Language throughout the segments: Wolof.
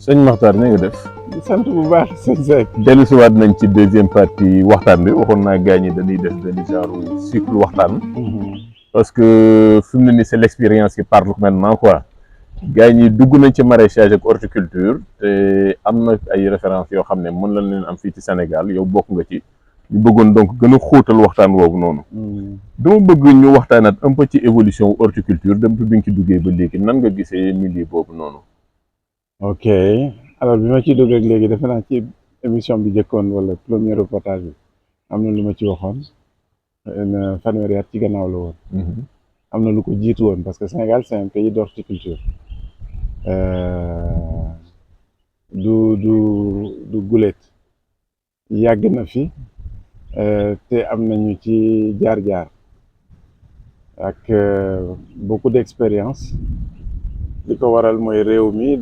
sëñ Makhtar na nga def. di sant bu baax sëñ Seck. dellusiwaat nañ ci deuxième partie waxtaan bi waxoon naa gars ñi dañuy def benn genre cycle waxtaan. parce que fi mu ne nii c'est l'expérience qui parle maintenant quoi. gars ñi dugg nañ ci maraîchage ak horticulture te am na ay références yoo xam ne mën lañ leen am fii ci Sénégal yow bokk nga ci. ñu bëggoon donc gën a xóotal waxtaan woowu noonu. dama bëgg ñu waxtaanaat un peu ci évolution horticulture depuis bi nga ci duggee ba léegi nan nga gisee milieu boobu noonu. ok alors bi ma ci dugg ak léegi defe naa ci émission bi jëkkoon wala premier reportage bi am na lu ma ci waxoon na fanweeri at ci gannaaw la woon. am na lu ko jiitu woon parce que Sénégal c'est un pays d'horticulture du guléet yàgg na fi te am nañu ci jaar-jaar ak beaucoup d'expérience li ko waral mooy réew mi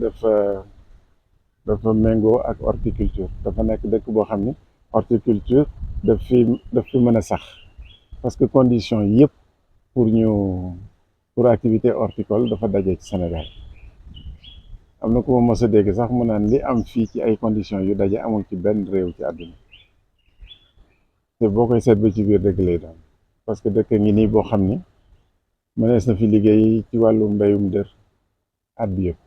dafa méngoo ak horticulture dafa nekk dëkk boo xam ni horticulture daf fi mën a sax parce que condition yëpp pour activité horticole dafa daje ci Sénégal am na ku ma mos a dégg sax mu naan li am fii ci ay conditions yu daje amul ci benn réew ci àdduna te boo koy seet ba ci biir dëkk lay doon parce que dëkk ngi nii boo xam ni mënees na fi liggéey ci wàllu mbéyum dër at bi yëpp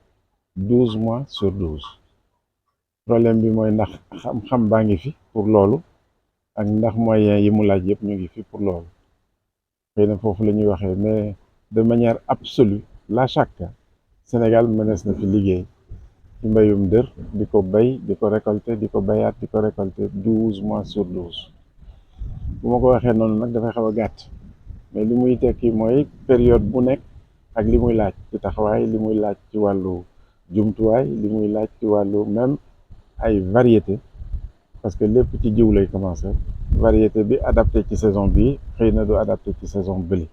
12 mois sur 12 problème bi mooy ndax xam-xam baa ngi fi pour loolu ak ndax moyens yi mu laaj yëpp ñu ngi fi pour loolu xëy na foofu la ñuy waxee mais de manière absolue la chaque Sénégal mënees na fi liggéey ci mbéyum dër di ko bay di ko récolter di ko bayaat di ko récolter 12 mois sur 12 bu ma ko waxee noonu nag dafay xaw a gàtt mais li muy tekki mooy période bu nekk ak li muy laaj ci taxawaay li muy laaj ci wàllu jumtuwaay li muy laaj ci wàllu même ay variété parce que lépp ci jiw lay commencer variété bi adapté ci saison bi xëy na du adapté ci saison bële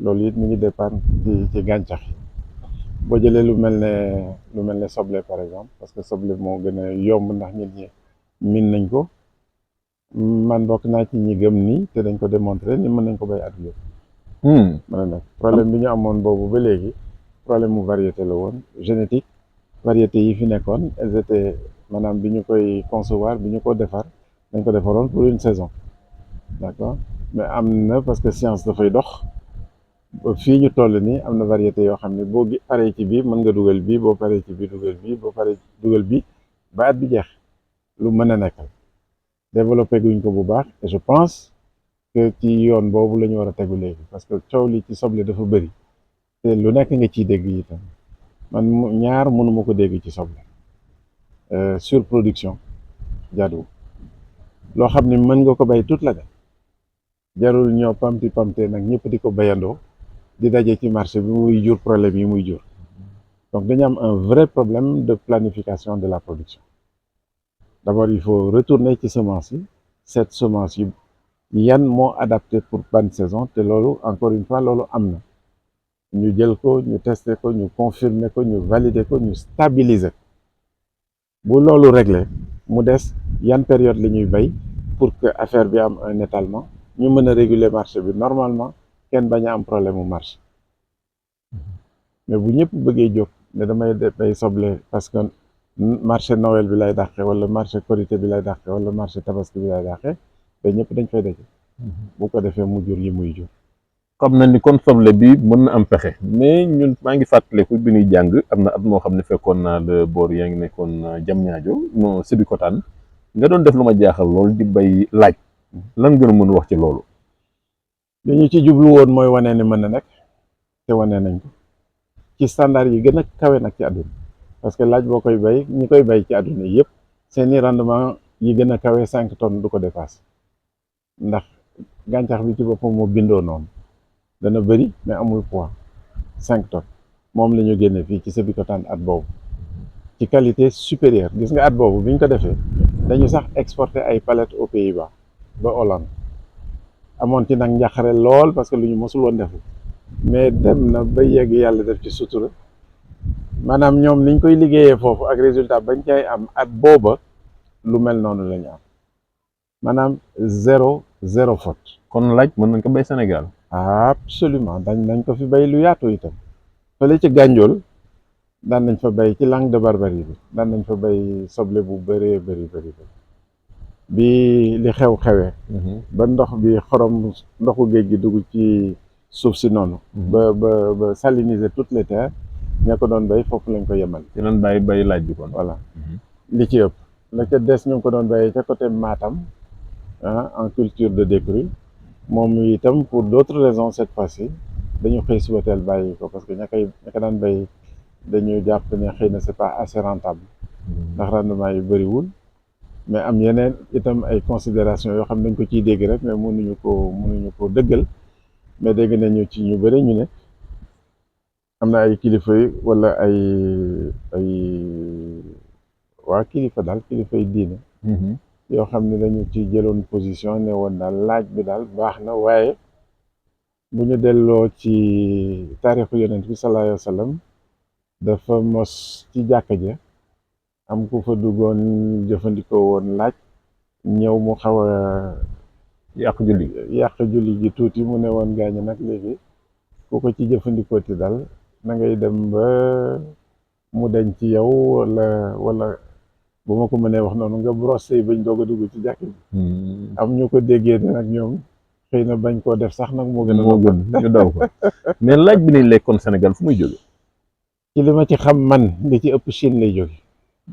loolu it mi ngi dépendre ci gàncax yi boo jëlee lu mel ne soble par exemple parce que soble moo gën a yomb ndax nit ñi min nañ ko man bokk naa ci ñi gëm nii te dañ ko démontrer ni mën nañ ko bay at yëpp. mën na nekk problème bi ñu amoon boobu ba léegi problème mu variété la woon génétique variété yi fi nekkoon elles étaient maanaam bi ñu koy concevoir bi ñu ko defar dañ ko defaroon pour une saison d'accord mais am na parce que science dafay dox ba fii ñu toll nii am na variété yoo xam ne boo paree ci bii mën nga dugal bii boo paree ci bii dugal bii boo paree dugal bii ba at bi jeex lu mën a nekkal développé guñ ko bu baax et je pense que ci yoon boobu la ñu war a tegu léegi parce que coow li ci soble dafa bëri te lu nekk nga ciy dégg itam man ñaar mënuma ko dégg ci soble surproduction jaaduwul loo xam ni mën nga ko bay toute l'année jarul ñoo pamte nag ñëpp di ko bayandoo di daje ci marché bi muy jur problème yi muy jur donc dañu am un vrai problème de planification de la production d'abord il faut retourner ci semence yi cette semence yi yan moo adapté pour ban saison te loolu encore une fois loolu am na ñu jël ko ñu testé ko ñu confirmer ko ñu valider ko ñu stabiliser bu loolu réglé mu des yan période la ñuy bay pour que affaire bi am un étalement ñu mën a réguler marché bi normalement kenn bañ a am problème mu marché mais bu ñëpp bëggee jóg ne damay bay soble parce que marché Noël bi lay dàqe wala marché Korité bi lay dàqe wala marché Tabaski bi lay dàqe te ñëpp dañ fay daje bu ko defee mu jur yi muy jur. xam na ni kon soble bi mën na am pexe mais ñun maa ngi fàttaliku bi ñuy jàng am na at moo xam ne fekkoon naa la boor yaa ngi nekkoon Diamniadio no Sébikotane nga doon def lu ma jaaxal lool di bay laaj lan gën a mën wax ci loolu. li ñu ci jublu woon mooy wane ni mën na nekk te wane nañ ko ci standard yi gën a kawe nag ci àdduna parce que laaj boo koy bay ñi koy bay ci àdduna yëpp seeni rendement yi gën a kawe 5 tonnes du ko dépasse ndax gàncax bi ci boppam moo bindoo noonu dana bëri mais amul poids 5 tonnes moom la ñu génne fii ci Sébikotane at boobu ci qualité supérieure gis nga at boobu bi ñu ko defee dañu sax exporter ay palettes aux Pays-Bas ba Hollande amoon ci nag njaqare lool parce que lu ñu mosul woon defu mais dem na ba yegg yàlla def ci sutura maanaam ñoom niñ koy liggéeyee foofu ak résultat bañ cay am at booba lu mel noonu la ñu am maanaam zéro faute. kon laaj mën nañ ko bay Sénégal. absolument dañ nañ ko fi bay lu yaatu itam fële ci Gànjool daan nañ fa bay ci Langue de Barbarie bi daan nañ fa bay soble bu bëree bëri bi li xewee ba ndox bi xorom ndoxu géej gi dugg ci suuf si noonu ba saliniser toutes les terres ña ko doon bay foofu lañ ko yemal ci lan bay laaj bi kon. voilà li ci ëpp la ca des ñu ngi ko doon bayee ca côté Matam en culture de décrue moom itam pour d'autres raisons cette fois-ci dañu xëy suba teel bàyyi ko parce que ña ko daan bay dañu jàpp ne xëy na c'est pas assez rentable ndax rendement yi bëriwul mais am yeneen itam ay considération yoo xam ne dañ ko ciy dégg rek mais mënuñu ko dëggal mais dégg nañu ci ñu bëri ñu ne am na ay kilifa yi wala ay waa kilifa daal kilifa yi diine yoo xam ne dañu ci jëloon position ne woon daal laaj bi daal baax na waaye bu ñu delloo ci taarixu yonent bi sallallahu alayhi wa sallam dafa mos ci jàkka ja am ku fa duggoon jëfandikoo woon laaj ñëw mu xaw a yàq julli gi tuuti mu ne woon gaañu nag léegi ku ko ci jëfandikoo ti daal na ngay dem ba mu dañ ci yow wala bu ma ko mënee wax noonu nga brossé bañ doog a dugg ci jàkk bi am ñu ko déggee ne nag ñoom xëy na bañ koo def sax nag moo gën ñu daw ko mais laaj bi nañ lekkoon Sénégal fu muy jóge ci li ma ci xam man li ci ëpp Chine lay jóge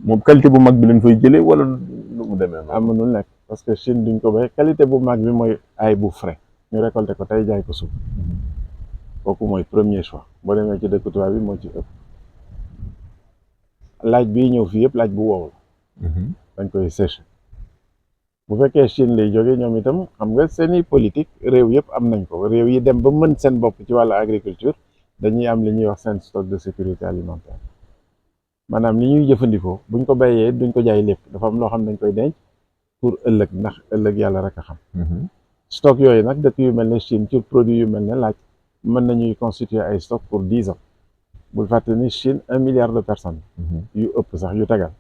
moom qualité bu mag bi lañ fay jëlee wala lu mu demee am mënul nekk parce que Chine duñ ko bay qualité bu mag bi mooy ay bu frais ñu récolté ko tey jaay ko suuf kooku mooy premier choix boo demee ci dëkk tubaab bi moo ci ëpp laaj bii ñëw fii yëpp laaj bu wow la dañ koy séché bu fekkee Chine lay jóge ñoom itam xam nga seeni politique réew yëpp am nañ ko réew yi dem ba mën seen bopp ci wàllu agriculture dañuy am li ñuy wax seen stock de sécurité alimentaire maanaam li ñuy jëfandikoo buñ ko bayee duñ ko jaay lépp dafa am loo xam ne dañ koy denc pour ëllëg ndax ëllëg yàlla rek a xam stock yooyu nag dëkk yu mel ne Chine ci produit yu mel ne laaj mën nañuy constituer ay stock pour 10 ans bul fàtte ni Chine 1 milliard de personnes yu ëpp sax yu tegal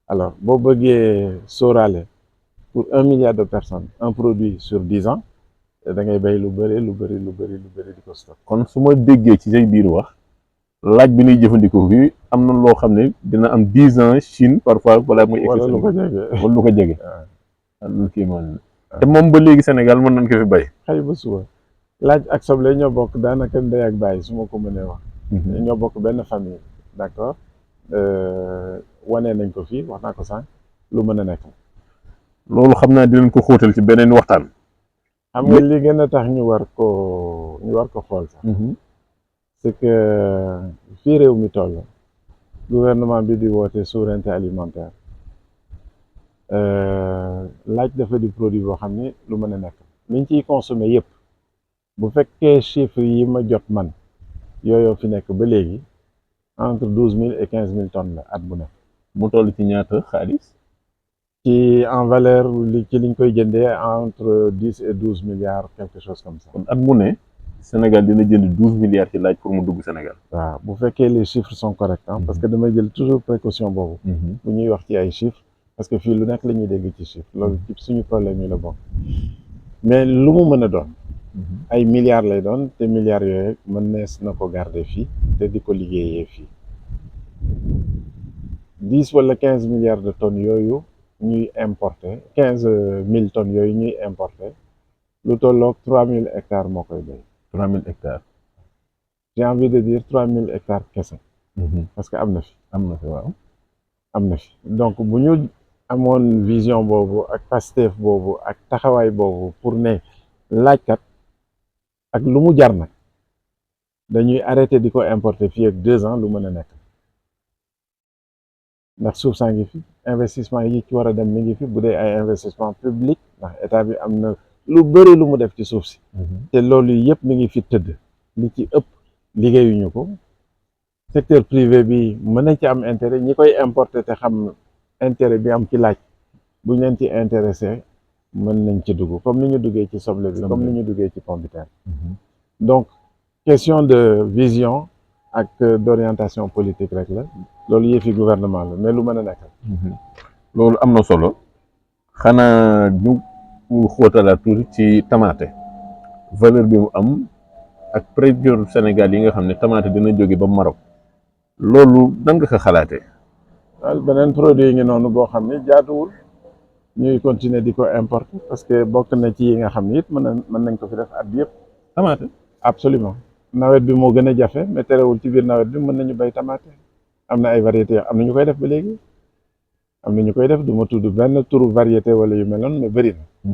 alors boo bëggee sóoraale pour 1 milliard de personnes un produit sur 10 ans da ngay bay lu bëri di ko stock. kon su ma déggee ci say biir wax laaj bi ñuy jëfandikoo fii am na loo xam ne dina am 10 ans Chine parfois wala muy wala lu ko jege wala lu ko jege lu kii man te moom ba léegi Sénégal mën nañ ko fi bay xëy ba suba laaj ak soble ñoo bokk daanaka ndey ak baay su ma ko mënee wax ñoo bokk benn famille d'accord wane nañ ko fii wax naa ko sànq lu mën a nekk loolu xam naa dinañ ko xóotal ci beneen waxtaan xam nga li gën a tax ñu war ko xool sax c'est que fii réew mi toll gouvernement bi di woote souveraineté alimentaire laaj dafa di produit boo xam ni lu mën a nekk liñ ciy consommer yëpp bu fekkee chiffres yi ma jot man yooyu fi nekk ba léegi entre 12 000 et 15 000 tonnes la at bu nekk mu toll ci ñaata xaalis ci en valeur ci liñ koy jëndee entre 10 et 12 milliards quelque chose comme ça. kon at mu ne Sénégal dina jënd 12 milliards ci laaj pour mu dugg Sénégal. waaw bu fekkee les chiffres sont corrects parce que damay jël toujours précaution boobu. bu ñuy wax ci ay chiffres parce que fii lu nekk la ñuy dégg ci chiffres loolu ci suñu problème yi la bokk mais lu mu mën a doon. ay milliards lay doon te milliards yooyu mën nees na ko garder fii te di ko liggéeyee fii 10 wala 15 milliards de tonnes yooyu. ñuy importer 15 000 tonnes yooyu ñuy importer lu tolloog 3000 hectares moo koy béy. 3000 hectares. j'ai envie de dire 3000 hectares kese. parce que am na fi. waaw. am na fi donc bu ñu amoon vision boobu ak Pastef boobu ak taxawaay boobu pour ne laajkat ak lu mu jar nag dañuy arrêter di ko importer fii ak 2 ans lu mën a nekk. ndax suuf saa ngi fi investissement yi ci war a dem mi ngi fi bu dee ay investissement public ndax état bi am na lu bëri lu mu def ci suuf si te loolu yëpp mi ngi fi tëdd li ci ëpp liggéeyuñu ko secteur privé bi mën nañ ci am intérêt ñi koy importer te xam intérêt bi am ci laaj buñ leen ci intéressé mën nañ ci dugg comme ni ñu duggee ci soble bi comme ni ñu duggee ci pomme de terre donc question de vision ak d'orientation politique rek la loolu yëfi gouvernement la mais lu mën a nekk loolu am na solo xanaa ñu xóotalaat tuuti ci tamaate valeur bi mu am ak prévision Sénégal yi nga xam ne tamaate dina jóge ba Maroc loolu nan nga ko xalaatee. daal beneen produit yi ngi noonu boo xam ne jaaduwul ñuy continuer di ko importer parce que bokk na ci yi nga xam ne it mën nañ ko fi def at bi yëpp. tamaate. absolument nawet bi moo gën a jafe mais terewul ci biir nawet bi mën nañu bay tamaate am na ay variétés am na ñu koy def ba léegi am na ñu koy def du ma tudd benn turu variété wala yu mel noonu mais bëri na.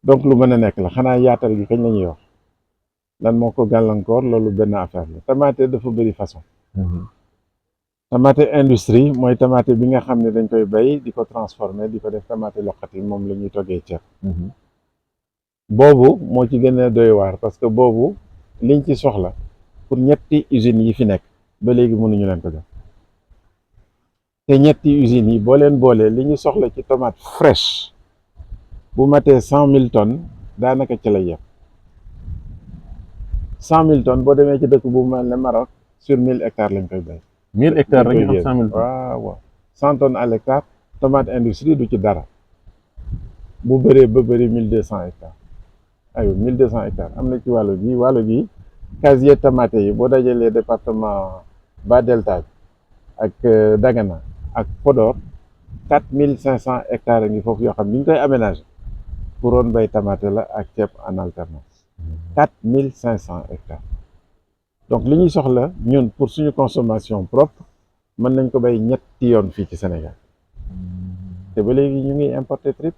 donc lu mën a nekk la xanaa yaatal gi kañ la ñuy wax lan moo ko gàllankoor loolu benn affaire la tamaate dafa bëri façon. tamaate industrie mooy tamaate bi nga xam ne dañ koy bay di ko transformer di ko def tamaate loqati moom la ñuy toggee ceeb. boobu moo ci gën a doy waar parce que boobu liñ ci soxla pour ñetti usines yi fi nekk ba léegi mënuñu leen ko jox te ñetti usines yi boo leen boolee li ñu soxla ci tomate fraîche bu matee 100 000 tonnes daanaka ci lay yem 100 000 tonnes boo demee ci dëkk bu mel ne Maroc sur 1000 hectares lañ koy bay. 1000 hectares rek ñu am 100 000 tonnes. waaw 100 tonnes à l'hectare tomate industrie du ci dara bu bëree ba bëri 1200 hectares aywa 1200 hectares am na ci wàllu gi casier tomate yi boo dajalee département Bas Delta ak Dagana ak Podor 4500 hectares a ngi foofu yoo xam ni ñu koy aménager pour woon bay tomate la ak ceeb en alternance 4500 hectares donc li ñuy soxla ñun pour suñu consommation propre mën nañ ko bay ñetti yoon fii ci Sénégal te ba léegi ñu ngi importer trip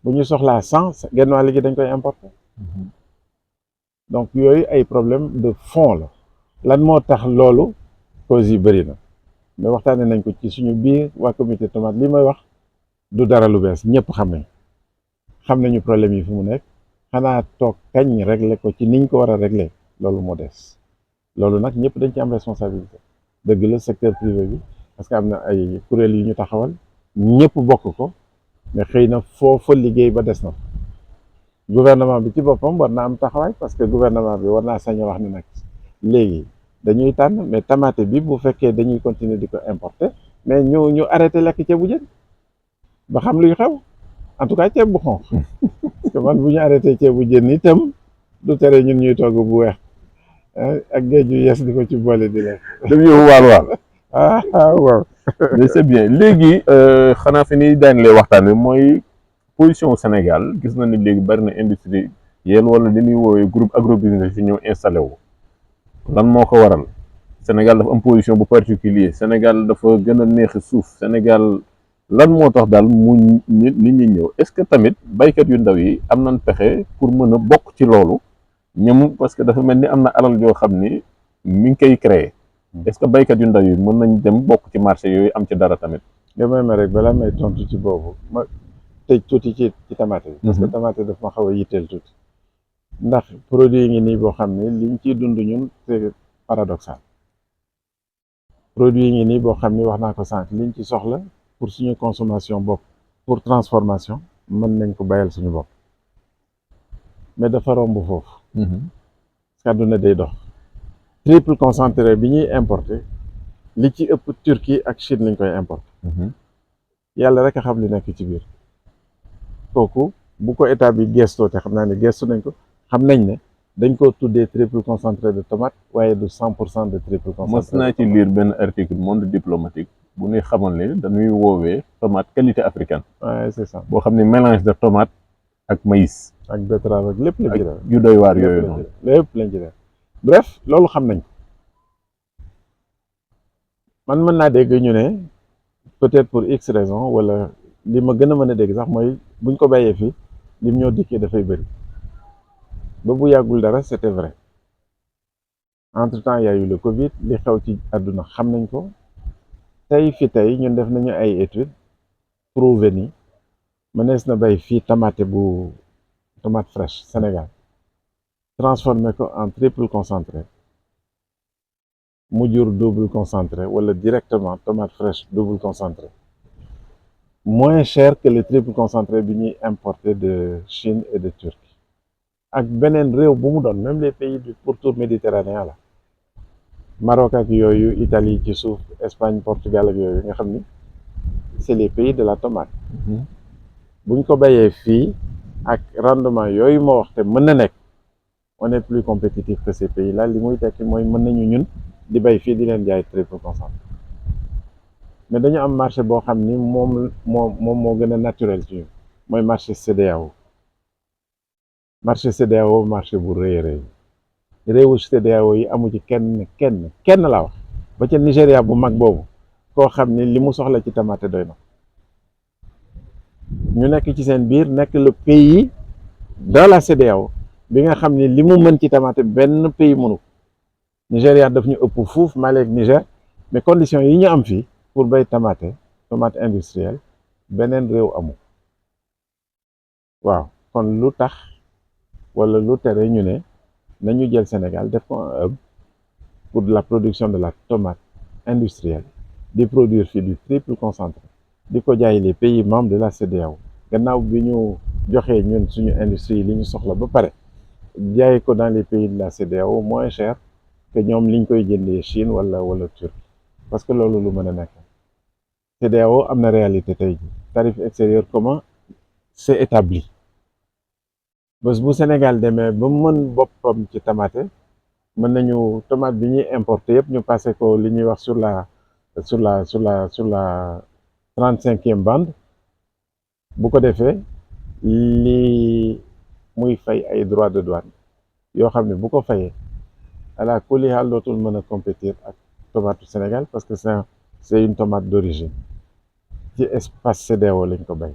bu ñu soxlaa 100 genn wàll gi dañ koy importer donc yooyu ay problème de fond la lan moo tax loolu causes yi bëri na mais waxtaanee nañ ko ci suñu biir waa comité tomate li may wax du dara lu bees ñëpp xam nañu problème yi fu mu nekk xanaa toog kañ régler ko ci niñ ko war a régler loolu moo des loolu nag ñëpp dañ ci am responsabilité dëgg la secteur privé bi parce que am na ay kuréel yu ñu taxawal ñëpp bokk ko mais xëy na foofa liggéey ba des na fa gouvernement bi ci boppam war na am taxawaay parce que gouvernement bi war naa sañ a wax ne nag léegi dañuy tànn mais tamaate bi bu fekkee dañuy continuer di ko importer mais ñu arrêté lekk ceebu jën ba xam luy xew en tout cas ceeb bu xonq parce que man bu ñu arrêté ceebu jën itam du tere ñun ñuy togg bu weex ak géej yu yes di ko ci boole di lekk. dem yow waal waaw. mais c'est bien léegi xanaa fi ni daanelee waxtaan wi mooy position Sénégal gis na ni léegi bari na industrie yéen wala li ñuy woowee groupe agrobusiness yi ñëw installé wu lan moo ko waral Sénégal dafa am position bu particulier Sénégal dafa gën a neexi suuf Sénégal lan moo tax daal mu nit ñi ñëw est-ce que tamit baykat yu ndaw yi am nañ pexe pour mën a bokk ci loolu ñoom parce que dafa mel ni am na alal joo xam ni mi ngi koy créer est-ce que baykat yu ndaw yi mën nañ dem bokk ci marché yooyu am ci dara tamit. nga may ma rek balaa may tontu ci boobu ma tëj tuuti ci tamaate bi. parce que tamaate daf ma xaw a yitteel tuuti. ndax produit yi ngi nii boo xam ne liñ ciy dund ñun c'est paradoxal produit yi ngi nii boo xam ni wax naa ko sànq liñ ci soxla pour suñu consommation bopp pour transformation mën nañ ko bayal suñu bopp mais dafa romb foofu. parce que àdduna day dox. triple concentré bi ñuy importer li ci ëpp Turquie ak Chine lañ koy importer. yàlla rek a xam li nekk ci biir kooku bu ko état bi gestoo te xam naa ne gestu nañ ko xam nañ ne dañ ko tuddee triple concentré de tomate waaye du 100% de triple concentré. mos naa ci lire benn article monde diplomatique bu ñuy xamal ne dañuy woowee tomate qualité africaine. waaw c'est ça boo xam ne mélange de tomate ak maïs. ak betterave ak lépp lañ ci def. yu doy waar yooyu noonu lépp lañ ci def. bref loolu xam nañ ko man mën naa dégg ñu ne peut-être pour x raison wala li ma gën a mën a dégg sax mooy buñ ko bàyyee fii lim ñoo dikkee dafay bëri ba bu yàggul dara c'était vrai entre-temps y a eu le Covid li xew ci àdduna xam nañ ko tey fi tey ñun def nañu ay études prouvé ni mënees na bay fii tomate fraîche Sénégal transformé ko en triple concentré mu jur double concentré wala directement tomate fraîche double concentré moins cher que le triple concentré bi ñuy importé de Chine et de Turquie ak beneen réew bu mu doon même les pays du pourtour méditerranéen la Maroc ak yooyu Italie ci suuf Espagne Portugal ak yooyu nga xam ni c'est les pays de la tomate buñ ko bayee fii ak rendement yooyu moo wax te mën na nekk on est plus compétitif que ces pays là li muy tekki mooy mën nañu ñun di bay fii di leen jaay triple concentré mais dañu am marché boo xam ni moom moo gën a naturel ci ñun mooy marché CEDEAO marché bu rëy a rëy réewu CEDEAO yi amu ci kenn laa wax ba ca Nigéria bu mag boobu koo xam ni li mu soxla ci tamaate doy na ñu nekk ci seen biir nekk le pays dans la CEDEAO bi nga xam ni li mu mën ci tamaate benn pays mënu Nigéria daf ñu ëpp fuuf Mali ak Niger mais conditions yi ñu am fii pour bay tomate industrielle beneen réew amu waaw kon lu tax wala lu tere ñu ne nañu jël Sénégal def ko un hub pour la production de la tomate industrielle di produire fii du triple concentré di ko jaay les pays membres de la CEDEAO gannaaw bi ñu joxee ñun suñu industrie li ñu soxla ba pare jaay ko dans les pays de la CEDEAO moins cher que ñoom liñ koy jëndee Chine wala Turquie parce que loolu lu mën a nekk CEDEAO am na réalité tey ji tarif extérieur commun c'est établi bés bu Sénégal demee ba mën boppam ci tomate mën nañu tomate bi ñuy importer yëpp ñu passé ko li ñuy wax sur la 35e bande bu ko defee li muy fay ay droits de douane yoo xam ne bu ko fayee ala kulli haal dootul mën a compétir ak tomate Sénégal parce que c'est une tomate d'origine ci espace CEDEAO lañ ko bay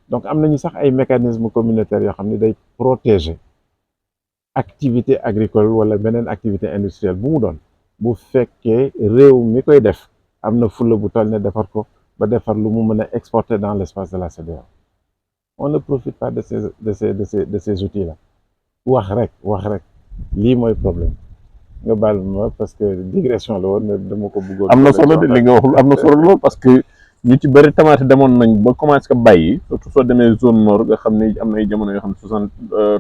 donc am nañu sax ay mécanismes communautaires yoo xam ne day protéger activité agricole wala beneen activité industrielle bu mu doon bu fekkee réew mi koy def am na fulla bu toll ne defar ko ba defar lu mu mën a exporter dans l'espace de la CEDEAO on ne profite pas de ces outils là wax rek lii mooy problème nga baal ma parce que digression la woon mais dama ko bëggoon. am na solo de li nga waxul am na solo lool parce que ñu ci bëri tomate demoon nañ ba commencé ko bàyyi surtout soo demee zone nord nga xam ne am na ay jamono yoo xam ne 60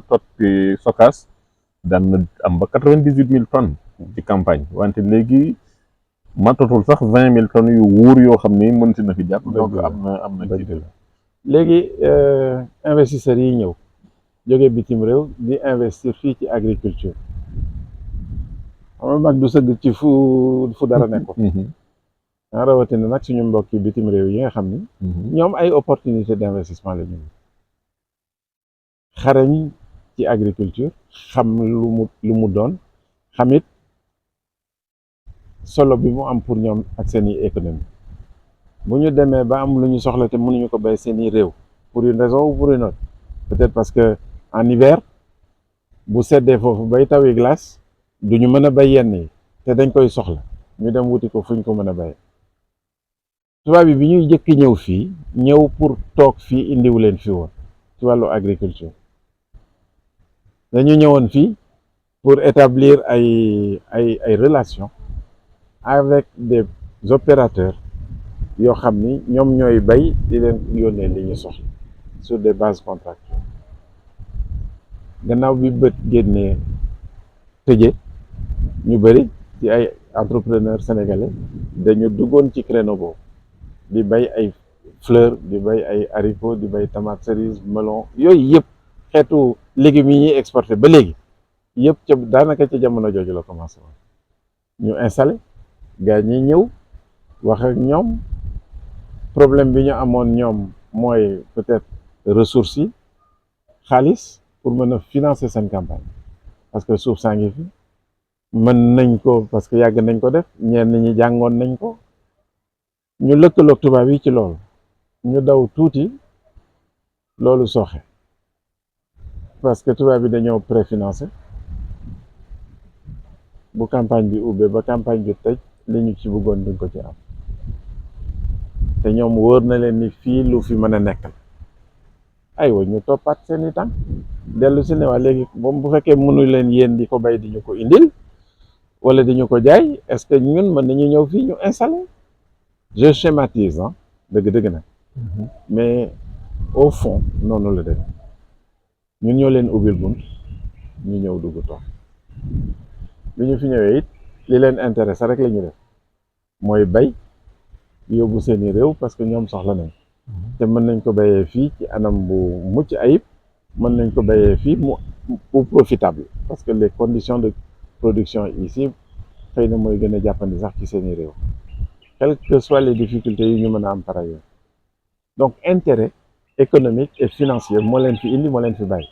tonnes ci stockage daan na am ba 98 000 tonnes ci campagne wante léegi matatul sax 20 000 tonnes yu wóor yoo xam ni mën si na fi jàpp. donc am na ci la léegi investisseurs yi ñëw jóge bitim réew di investir fii ci agriculture xam nga mag du sëgg ci fu dara nekkul. rawatina nag suñu mbokki bitim réew yi nga xam ni ñoom ay opportunité d'investissement la ñu xarañ ci agriculture xam lu mu doon xamit solo bi mu am pour ñoom ak seeni économie bu ñu demee ba am lu ñu soxla te mënuñu ko bay seeni réew pour une raison ou pour une autre peut-être parce que en hiver bu seddee foofu bay tawi glace duñu mën a bay yenn yi te dañ koy soxla ñu dem wuti ko fuñ ko mën a bay tubaab bi ñuy jëkk ñëw fii ñëw pour toog fii indiwu leen fi woon ci wàllu agriculture dañu ñëwoon fii pour établir ay relations avec des opérateurs yoo xam ni ñoom ñooy bay di leen yónnee li ñu soxla sur des bases contractuelles gannaaw bi bët génnee tëje ñu bëri ci ay entrepreneurs sénégalais dañu duggoon ci créneau boobu di bay ay fleurs di bay ay haricots di bay tomate cerise melon yooyu yëpp xeetu légumes yi ñuy exporté ba léegi yëpp ca daanaka ca jamono jooju la commencé woon ñu installé gars ñi ñëw wax ak ñoom problème bi ñu amoon ñoom mooy peut-être ressources yi xaalis pour mën a financer seen campagne parce que suuf saa ngi fi mën nañ ko parce que yàgg nañ ko def ñenn ñi jàngoon nañ ko ñu lëkkaloog tubaab yi ci loolu ñu daw tuuti loolu sooxe parce que tubaab bi dañoo préfinancé bu campagne bi ubbee ba campagne bi tëj li ñu ci bëggoon duñ ko ci am te ñoom wóor na leen ni fii lu fi mën a nekk aywa ñu toppaat seen i tànk dellu si ne waa léegi moom bu fekkee mënu leen yéen di ko bay di ñu ko indil wala di ñu ko jaay est-ce que ñun mën nañu ñëw fii ñu installer je schématise dëgg-dëgg nag mais au fond noonu la def ñun ñoo leen ubbil bunt ñu ñëw dugg toog bi ñu fi ñëwee it li leen intéressé rek la ñu def mooy bay yóbbu seeni réew parce que ñoom soxla nañ te mën nañ ko bayee fii ci anam bu mucc ayib mën nañ ko bayee fii mu profitable parce que les conditions de production ici xëy na mooy gën a jàppandi sax ci seeni réew quelles que soient les difficultés yu ñu mën a am par ailleurs donc intérêt économique et financier moo leen fi indi moo leen fi bàyyi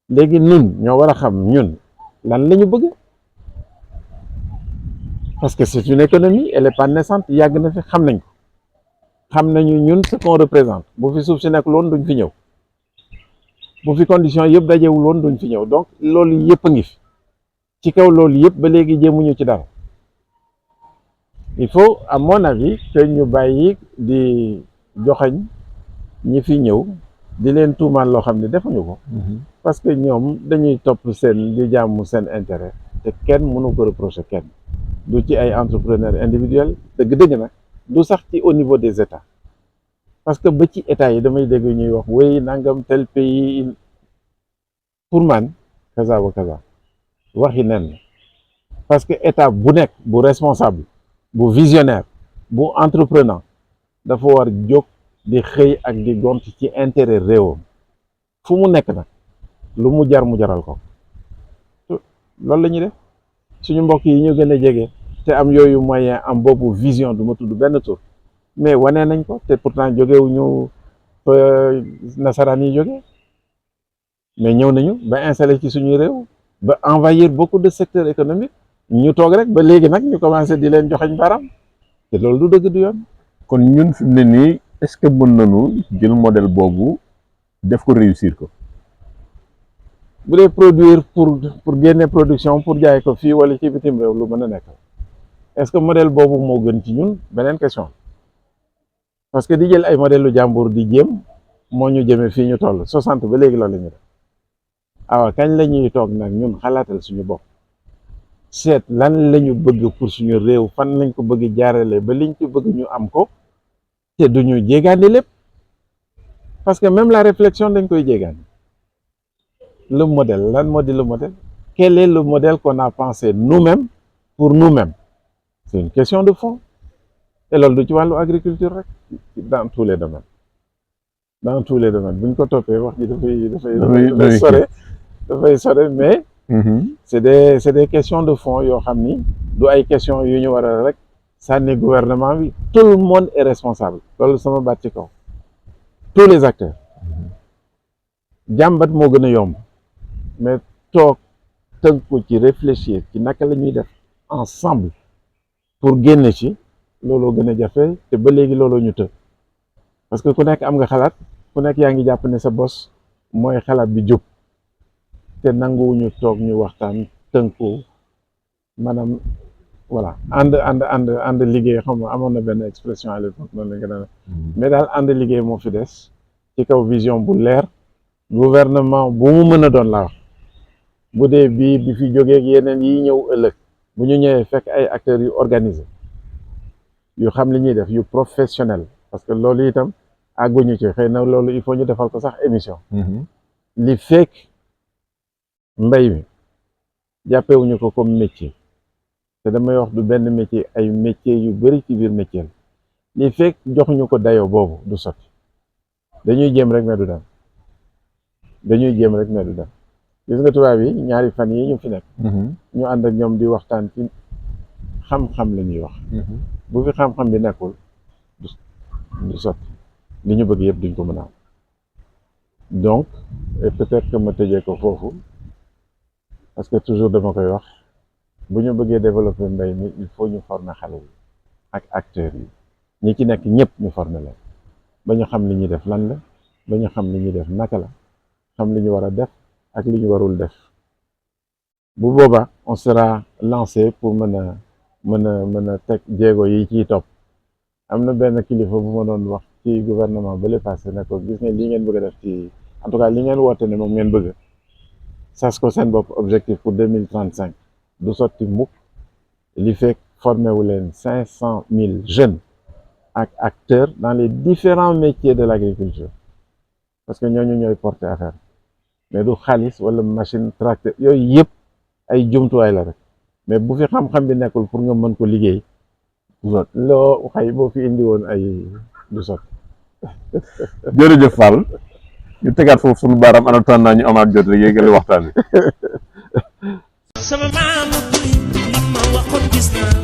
léegi ñun ñoo war a xam ñun lan la ñu bëgg parce que c'est une économie elle est pas naissante yàgg na fi xam nañ ko xam nañu ñun ce qu'on représente bu fi suuf si nekk loon duñ fi ñëw bu fi condition yëpp dajewul woon duñ fi ñëw donc loolu yëpp a ngi fi ci kaw loolu yëpp ba léegi jéemuñu ci dara il faut à mon avis que ñu bàyyi di joxañ ñi fi ñëw di leen tuumaal loo xam ne defuñu ko parce que ñoom dañuy topp seen di jàmm seen intérêt te kenn mënu ko reprocher kenn du ci ay entrepreneurs individuels dëgg-dëgg nag du sax ci au niveau des états parce que ba ci état yi damay dégg ñuy wax wéy nangam tel pays pour man kaza wa kaza waxi nen parce que état bu nekk bu responsable bu visionnaire bu entreprenant dafa war jóg di xëy ak di gont ci intérêt réewam fu mu nekk nag lu mu jar mu jaral ko loolu la ñuy def suñu mbokk yi ñu gën a jege te am yooyu moyen am boobu vision du ma tudd benn tur mais wane nañ ko te pourtant jógewuñu fa nasaraan yi jóge mais ñëw nañu ba installé ci suñu réew ba envahir beaucoup de secteurs économiques ñu toog rek ba léegi nag ñu commencé di leen joxañ baram te loolu du dëgg du yoon. kon ñun fi mu ne nii est-ce que mën nañu jël modèle boobu def ko réussir ko. bu dee produire pour génne production pour jaay ko fii wala ci bitim réew lu mën a nekk est-ce que modèle boobu moo gën ci ñun beneen question parce que di jël ay modèle lu jàmbur di jéem moo ñu jëmee fii ñu toll 60 ba léegi loolu la ñu def awa kañ la ñuy toog nag ñun xalaatal suñu bopp seet lan la ñu bëgg pour suñu réew fan lañ ko bëgg jaarale ba liñ ci bëgg ñu am ko te duñu jéegaane lépp parce que même la réflexion dañ koy jéegaane le modèle lan moo di le modèle quel est le modèle qu'on a pensé nous-mêmes pour nous-mêmes c'est une question de fond et loolu du ci wàllu agriculture rek dans tous les domaines buñ ko toppee wax ji dafay sore mais c'est des questions de fond yoo xam ni du ay questions yu ñu war a rek sànni gouvernement bi tout le monde est responsable loolu sama baat ci kaw tous les acteurs jàmbat moo gën a yomb mais toog tënku ci réfléchir ci naka la ñuy def ensemble pour génne ci looloo gën a jafe te ba léegi looloo ñu të parce que ku nekk am nga xalaat ku nekk yaa ngi jàpp ne sa bos mooy xalaat bi jub te nanguwuñu toog ñu waxtaan tënku maanaam voilà ànd liggéey xam nga amoon na benn expression à l'époque noonu la nga mais daal ànd liggéey moo fi des ci kaw vision bu leer gouvernement bu mu mën a doon laa wax bu dee bii bi fi jógee ak yeneen yi ñëw ëllëg bu ñu ñëwee fekk ay acteurs yu organisés yu xam li ñuy def yu professionnel parce que loolu itam àgguñu ci xëy na loolu il faut ñu defal ko sax émission li fekk mbay mi jàppewuñu ko comme métier te damay wax du benn métier ay métier yu bari ci biir métier li fekk joxuñu ko dayoo boobu du sotti dañuy jéem rek mais du dem gis nga tubaab yi ñaari fan yi ñu fi nekk ñu ànd ak ñoom di waxtaan ci xam-xam la ñuy wax bu fi xam-xam bi nekkul du sotti li ñu bëgg yëpp duñ ko mën a am donc et peut-être que ma tëjee ko foofu parce que toujours dama koy wax bu ñu bëggee développer mbay mi il faut ñu former xale yi ak acteurs yi ñi ci nekk ñëpp ñu former leen ba ñu xam li ñuy def lan la ba ñu xam li ñuy def naka la xam li ñu war a def ak li ñu warul def bu boobaa on sera lancé pour mën a teg jéego yi ciy topp am na benn kilifa bu ma doon wax ci gouvernement ba le passé ne ko gis ngeen li ngeen bëgg a def ci en tout cas li ngeen woote ne moom ngeen bëgg sas ko seen bopp objectif pour 2035 du sotti mukk li fekk formé wu leen 500 000 jeunes ak acteurs dans les différents métiers de l'agriculture parce que ñooñu ñooy porter affaire mais du xaalis wala machine tracteur yooyu yëpp ay jumtuwaay la rek mais bu fi xam-xam bi nekkul pour nga mën ko liggéey loo xay boo fi indi woon ay du sotti. jërëjëf Fall ñu tegaat foofu suñu baaraam en attendant ñu amaat jot rek yéegali waxtaan bi. waxoon gis naa